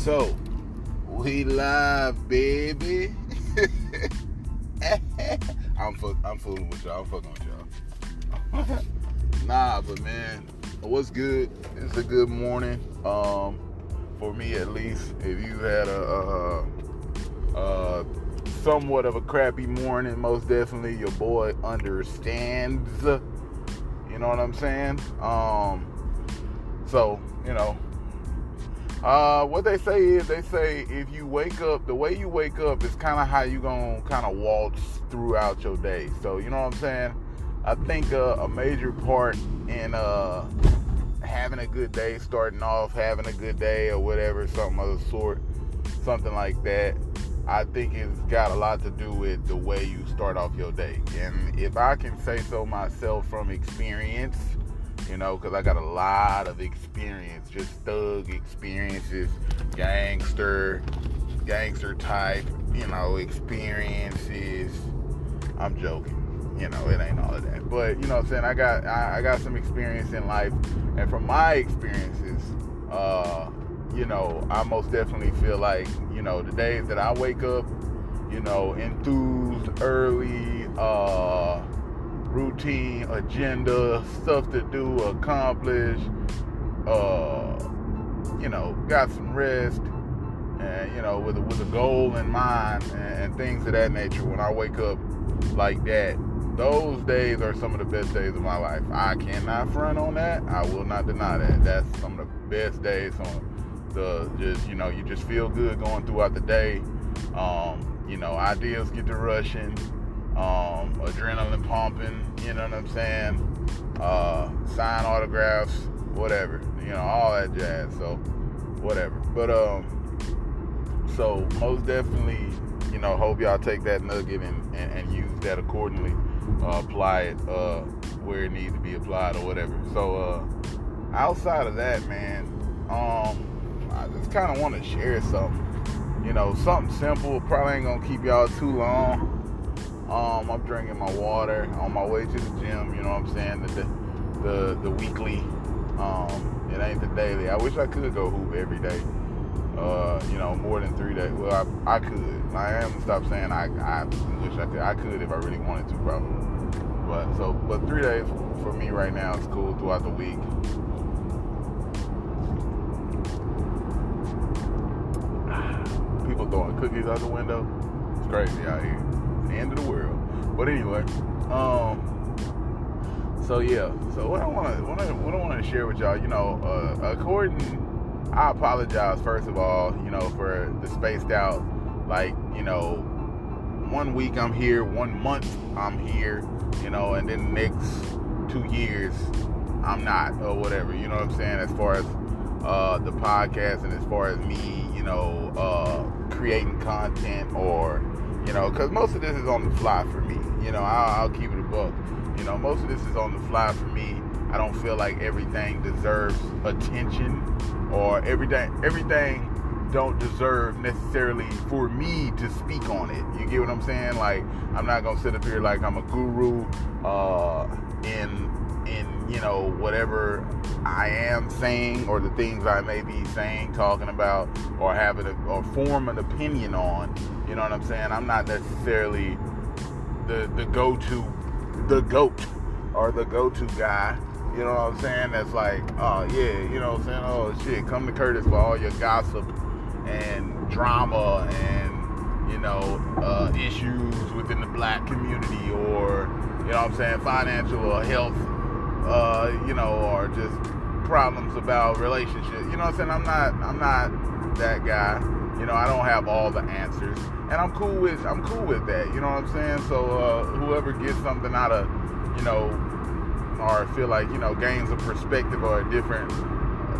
So, we live, baby. I'm fooling with y'all. I'm fucking with y'all. Nah, but man, what's good? It's a good morning. For me at least. If you had a somewhat of a crappy morning, most definitely your boy understands. You know what I'm saying? So, what they say is, if you wake up, the way you wake up is kind of how you gonna kind of waltz throughout your day. So, you know what I'm saying? I think a major part in having a good day, starting off having a good day or whatever, something of the sort, something like that, I think it's got a lot to do with the way you start off your day. And if I can say so myself from experience, because I got a lot of experience, just thug experiences, gangster type, experiences. I'm joking. It ain't all of that. But, you know what I'm saying? I got some experience in life. And from my experiences, I most definitely feel like, the days that I wake up, enthused, early, routine, agenda, stuff to do, accomplish, got some rest, and, with a goal in mind and things of that nature. When I wake up like that, those days are some of the best days of my life. I cannot front on that. I will not deny that. That's some of the best days. You just feel good going throughout the day. Ideas get to rushing. Adrenaline pumping, you know what I'm saying? Sign autographs, whatever, all that jazz. So, whatever. But, so most definitely, hope y'all take that nugget and use that accordingly. Apply it where it needs to be applied or whatever. So, outside of that, man, I just kind of want to share something. Something simple. Probably ain't gonna keep y'all too long. I'm drinking my water on my way to the gym. You know what I'm saying? The weekly. It ain't the daily. I wish I could go hoop every day. More than 3 days. Well, I could. I am gonna stop saying I wish I could. I could if I really wanted to, probably. But 3 days for me right now is cool throughout the week. People throwing cookies out the window. It's crazy out here. It's the end of the world. But anyway, so what I want to share with y'all, I apologize first of all, for the spaced out, 1 week I'm here, 1 month I'm here, and then the next 2 years I'm not, or whatever, you know what I'm saying, as far as the podcast and as far as me, creating content, or, because most of this is on the fly for me, I'll keep it a buck, most of this is on the fly for me. I don't feel like everything deserves attention, or everything don't deserve necessarily for me to speak on it. You get what I'm saying? Like, I'm not gonna sit up here like I'm a guru in whatever I am saying, or the things I may be saying, talking about, or or form an opinion on. You know what I'm saying? I'm not necessarily the go-to, the GOAT, or the go-to guy. You know what I'm saying? That's like, oh yeah, you know what I'm saying? Oh shit, come to Curtis for all your gossip and drama and, issues within the black community, or, financial or health, or just problems about relationships. You know what I'm saying? I'm not that guy. I don't have all the answers, and I'm cool with that. You know what I'm saying? So whoever gets something out of, or feel like, gains a perspective, or a different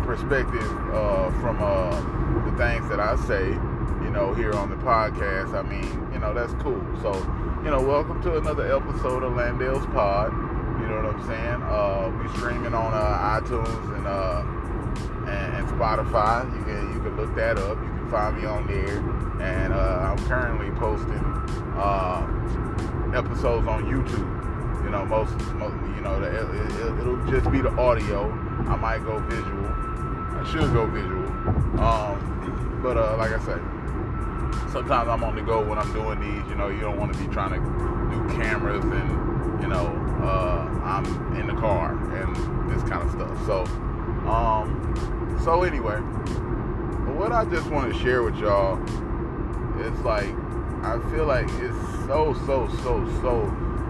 perspective from the things that I say, here on the podcast, I mean, that's cool. So, welcome to another episode of Landale's Pod. You know what I'm saying? We streaming on iTunes and Spotify. You can look that up. You can find me on there. And I'm currently posting episodes on YouTube. It'll just be the audio. I might go visual. I should go visual. But like I said, sometimes I'm on the go when I'm doing these. You know, you don't want to be trying to do cameras and, you know, I'm in the car and this kind of stuff. So anyway, what I just want to share with y'all is like, I feel like it's so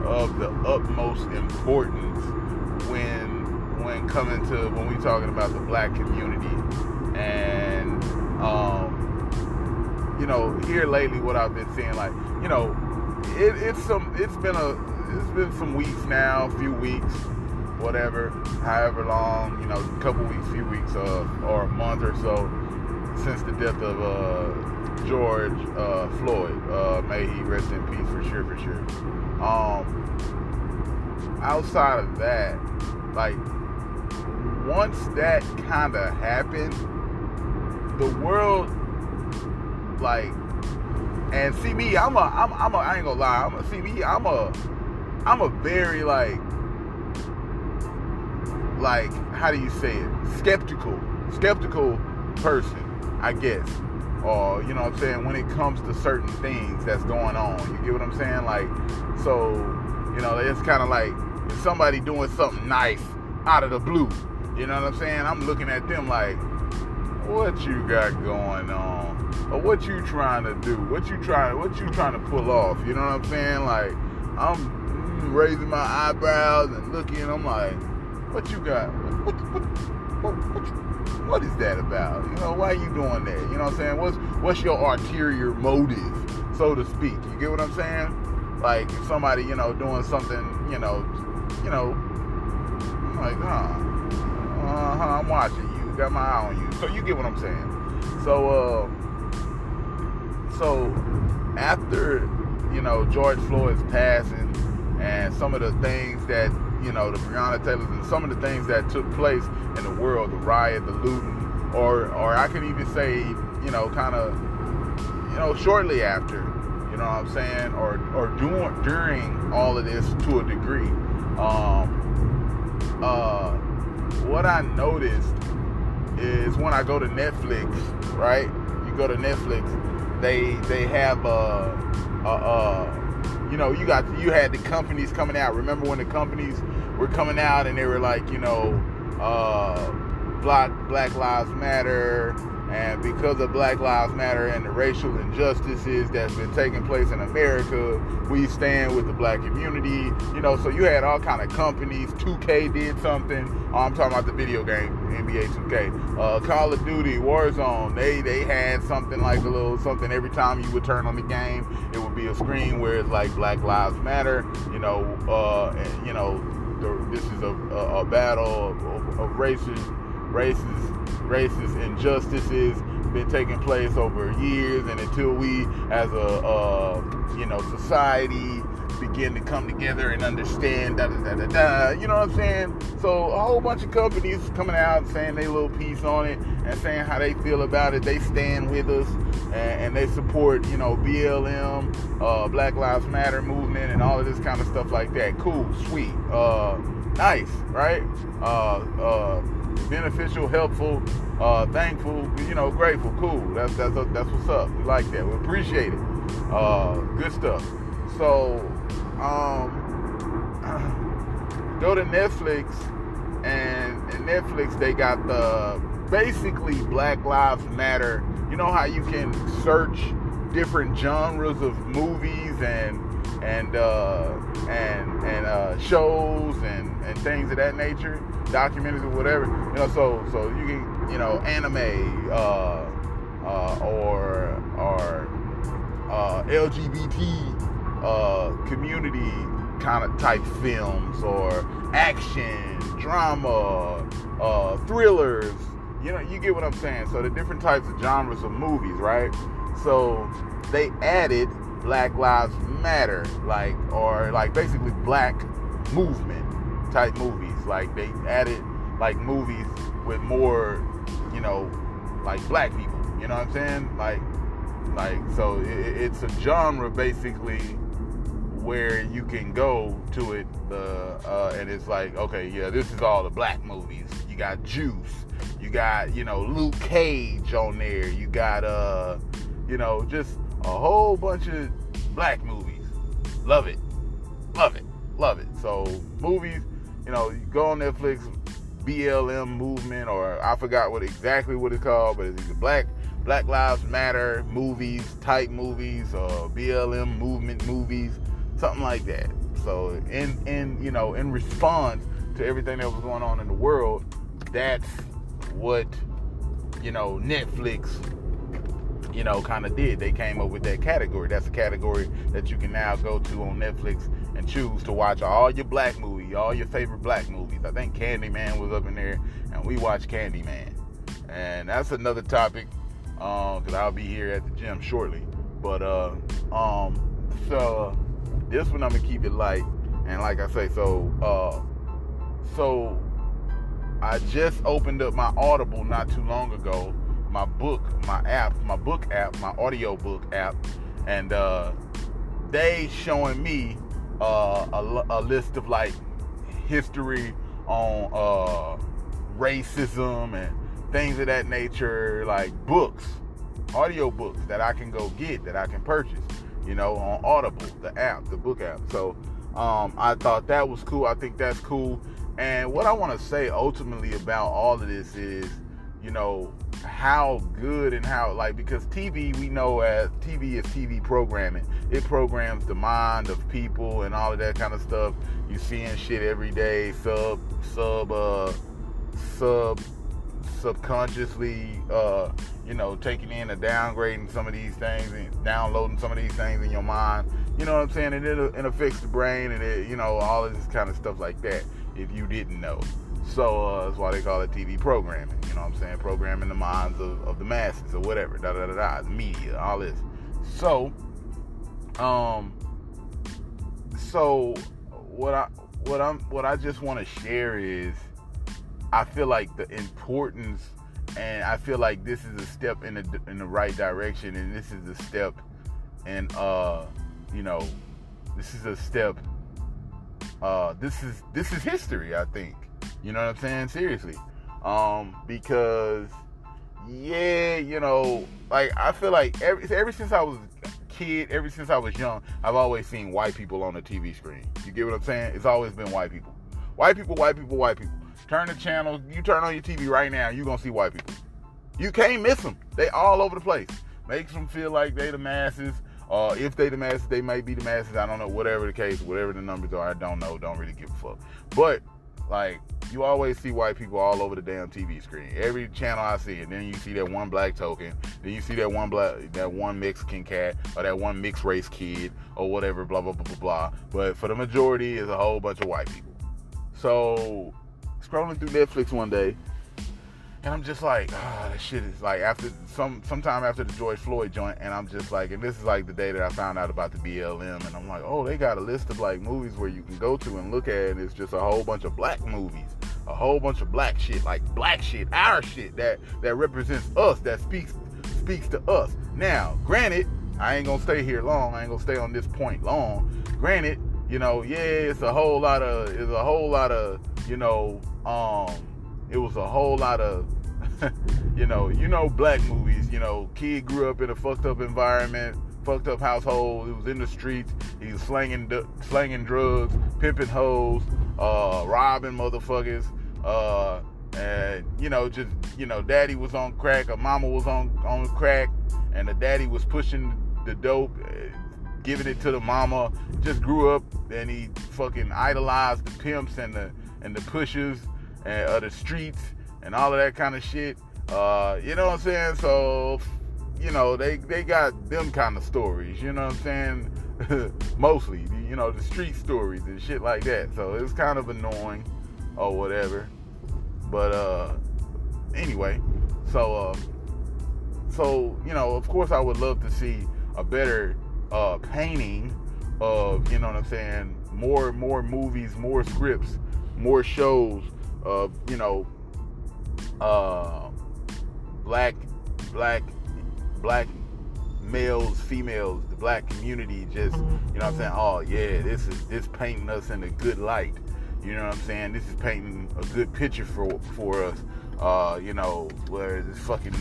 of the utmost importance when we talking about the black community. And you know, here lately, what I've been seeing, like, you know, it's been some weeks now, few weeks, whatever, however long, you know, a couple weeks, few weeks, or a month or so since the death of George Floyd. May he rest in peace for sure. Outside of that, like, once that kind of happened, the world, like, and see me, I ain't gonna lie, I'm a very, like, how do you say it, skeptical person, I guess, or, you know what I'm saying, when it comes to certain things that's going on, you get what I'm saying, like, so, you know, it's kind of like, if somebody doing something nice out of the blue, you know what I'm saying, I'm looking at them like, what you got going on? Or what you trying to do? What you trying to pull off? You know what I'm saying? Like, I'm raising my eyebrows and looking, and I'm like, what you got? What is that about? You know, why are you doing that? You know what I'm saying? What's your ulterior motive, so to speak? You get what I'm saying? Like, if somebody, you know, doing something, you know, I'm like, I'm watching you. Got my eye on you. So you get what I'm saying. So after, you know, George Floyd's passing and some of the things that, you know, the Breonna Taylors and some of the things that took place in the world, the riot, the looting, or I can even say, you know, kind of, you know, shortly after, you know what I'm saying, or during all of this to a degree, what I noticed is when I go to Netflix, right? You go to Netflix, they have you know, you had the companies coming out. Remember when the companies were coming out and they were like, you know, Black Lives Matter, and because of Black Lives Matter and the racial injustices that's been taking place in America, we stand with the black community. You know, so you had all kind of companies. 2K did something. I'm talking about the video game, NBA 2K. Call of Duty, Warzone, they had something like a little something every time you would turn on the game. It would be a screen where it's like Black Lives Matter. You know, and, you know, this is a battle of racist injustices been taking place over years, and until we as a you know, society begin to come together and understand you know what I'm saying? So a whole bunch of companies coming out saying their little piece on it and saying how they feel about it. They stand with us and they support, you know, BLM, Black Lives Matter movement, and all of this kind of stuff like that. Cool, sweet, nice, right? Beneficial, helpful, thankful, you know, grateful, cool. That's what's up. We like that. We appreciate it. Good stuff. So, go to Netflix, and Netflix, they got the basically Black Lives Matter. You know how you can search different genres of movies and shows and things of that nature, documentaries or whatever. You know, so you can, you know, anime or LGBT community kind of type films, or action, drama, thrillers. You know, you get what I'm saying. So the different types of genres of movies, right? So they added Black Lives Matter, like basically black movement type movies. Like they added like movies with more, you know, like black people. You know what I'm saying? Like so it's a genre basically where you can go to it, and it's like, okay, yeah, this is all the black movies. You got Juice, You got, Luke Cage on there. You got, just a whole bunch of black movies. Love it. Love it. Love it. So, movies, you go on Netflix, BLM movement, or I forgot exactly what it's called, but it's either Black Lives Matter movies, type movies, or BLM movement movies, something like that. So, in response to everything that was going on in the world, that's what, Netflix, kind of did. They came up with that category. That's a category that you can now go to on Netflix and choose to watch all your black movies, all your favorite black movies. I think Candyman was up in there, and we watched Candyman. And that's another topic, because I'll be here at the gym shortly. But, so this one I'm going to keep it light. And like I say, so I just opened up my Audible not too long ago, my audiobook app, and they showing me a list of like history on racism and things of that nature, like books, audio books that I can go get, that I can purchase, on Audible, the book app. So I thought that was cool. I think that's cool. And what I want to say ultimately about all of this is, how good and how, because TV, we know as TV is TV programming. It programs the mind of people and all of that kind of stuff. You seeing shit every day, subconsciously, taking in and downgrading some of these things and downloading some of these things in your mind. You know what I'm saying? And it affects the brain and it, all of this kind of stuff like that, if you didn't know. So that's why they call it TV programming. You know what I'm saying? Programming the minds of the masses or whatever. The media, all this. So, what I just want to share is, I feel like the importance, and I feel like this is a step in the right direction, and this is a step in this is a step. This is history, I think. You know what I'm saying? Seriously. Because, I feel like ever since I was a kid, ever since I was young, I've always seen white people on the TV screen. You get what I'm saying? It's always been white people. White people, white people, white people. Turn the channel. You turn on your TV right now, you're going to see white people. You can't miss them. They all over the place. Makes them feel like they the masses. If they the masses, they might be the masses. I don't know. Whatever the case, whatever the numbers are, I don't know. Don't really give a fuck. But, you always see white people all over the damn TV screen. Every channel I see it. Then you see that one black token. Then you see that one Mexican cat, or that one mixed race kid, or whatever, blah, blah, blah, blah, blah. But for the majority, it's a whole bunch of white people. So, scrolling through Netflix one day, and I'm just like, that shit is like, after sometime after the George Floyd joint, and I'm just like, and this is like the day that I found out about the BLM, and I'm like, oh, they got a list of like movies where you can go to and look at, and it's just a whole bunch of black movies, a whole bunch of black shit, our shit that represents us, that speaks to us. Now, granted, I ain't gonna stay here long. I ain't gonna stay on this point long. Granted, it's a whole lot of, it was a whole lot of, black movies, kid grew up in a fucked up environment, fucked up household, he was in the streets, he was slanging drugs, pimping hoes, robbing motherfuckers, and, daddy was on crack, or mama was on crack, and the daddy was pushing the dope, giving it to the mama, just grew up, and he fucking idolized the pimps and the pushers of the streets and all of that kind of shit. You know what I'm saying? So, they got them kind of stories, you know what I'm saying? Mostly, the street stories and shit like that. So it's kind of annoying or whatever. But, anyway, so, of course I would love to see a better, painting of, you know what I'm saying, more movies, more scripts, more shows of, black males, females, the black community, just, you know what I'm saying, oh yeah, this painting us in a good light, You know what I'm saying? This is painting a good picture for us. Where this fucking,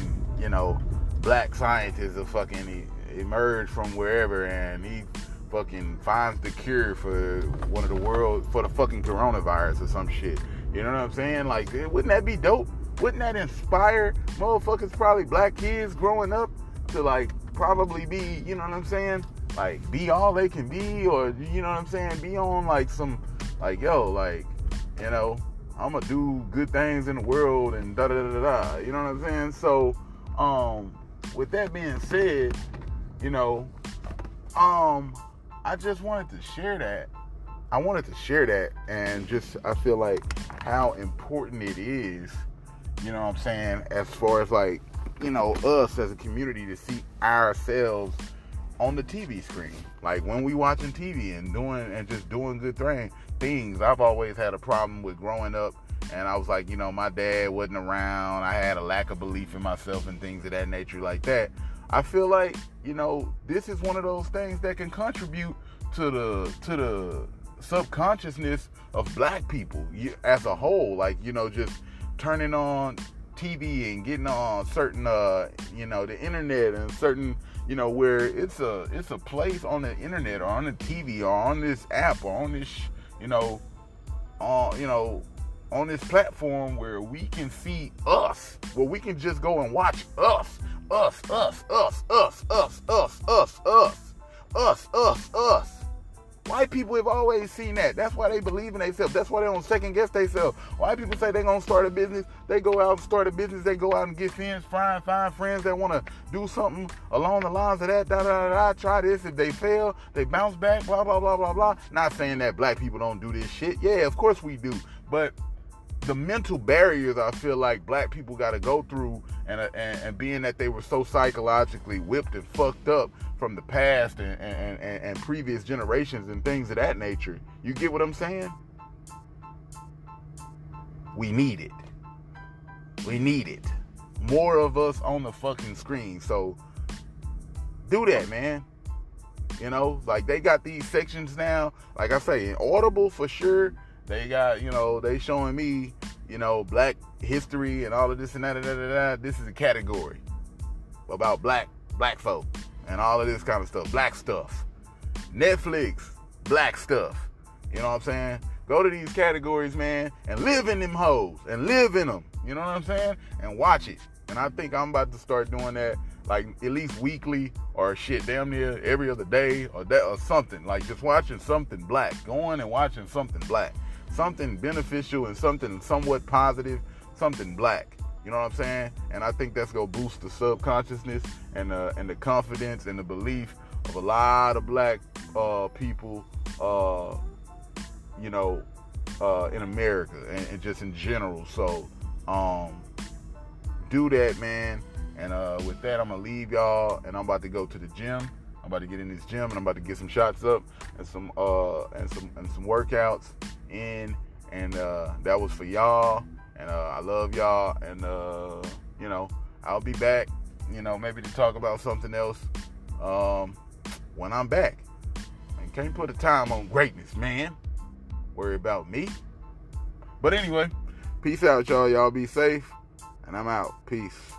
black scientist will fucking emerge from wherever, and he fucking finds the cure for for the fucking coronavirus or some shit. You know what I'm saying? Like, wouldn't that be dope? Wouldn't that inspire motherfuckers, probably black kids growing up, to like probably be, you know what I'm saying? Like, be all they can be, or, you know what I'm saying? Be on like some, like, yo, like, I'm gonna do good things in the world and da da da da. You know what I'm saying? So, with that being said, I just wanted to share that. I wanted to share that, and just, I feel like how important it is, you know what I'm saying, as far as like, us as a community to see ourselves on the TV screen. Like, when we watching TV and just doing good things. I've always had a problem with growing up, and I was like, my dad wasn't around. I had a lack of belief in myself and things of that nature like that. I feel like, this is one of those things that can contribute to the subconsciousness of black people as a whole. Like, just turning on TV and getting on certain, the internet, and certain, where it's a place on the internet or on the TV or on this app or on this, on this platform where we can see us, where we can just go and watch us. White people have always seen that. That's why they believe in themselves. That's why they don't second guess themselves. White people say they're going to start a business. They go out and start a business. They go out and get friends, find friends that want to do something along the lines of that. Try this. If they fail, they bounce back, blah, blah, blah, blah, blah. Not saying that black people don't do this shit. Yeah, of course we do. But the mental barriers I feel like black people got to go through, and being that they were so psychologically whipped and fucked up from the past and previous generations and things of that nature. You get what I'm saying? We need it. We need it. More of us on the fucking screen. So do that, man. Like, they got these sections now. Like I say, in Audible for sure. They got, they showing me, black history and all of this and that. This is a category about black folk and all of this kind of stuff. Black stuff. Netflix, black stuff. You know what I'm saying? Go to these categories, man, and live in them hoes and live in them. You know what I'm saying? And watch it. And I think I'm about to start doing that, like, at least weekly, or shit, damn near every other day, or something. Like, just watching something black. Going and watching something black. Something beneficial and something somewhat positive, something black. You know what I'm saying? And I think that's going to boost the subconsciousness and the confidence and the belief of a lot of black people, in America and just in general. So, do that, man. And with that, I'm going to leave y'all, and I'm about to go to the gym. I'm about to get in this gym, and I'm about to get some shots up and some workouts in, and that was for y'all, and I love y'all, and I'll be back, maybe to talk about something else when I'm back. And can't put a time on greatness, man. Worry about me. But anyway, peace out, y'all. Y'all be safe, and I'm out. Peace.